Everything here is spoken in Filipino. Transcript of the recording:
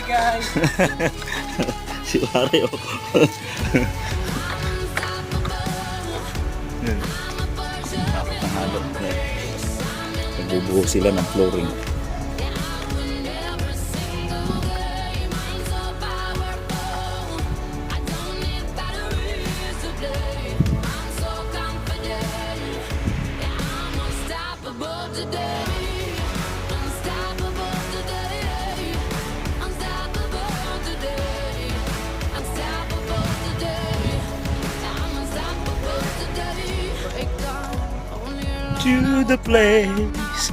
guys. Si pare oh. Nakakahalo. Nagbubuo sila ng flooring. To the place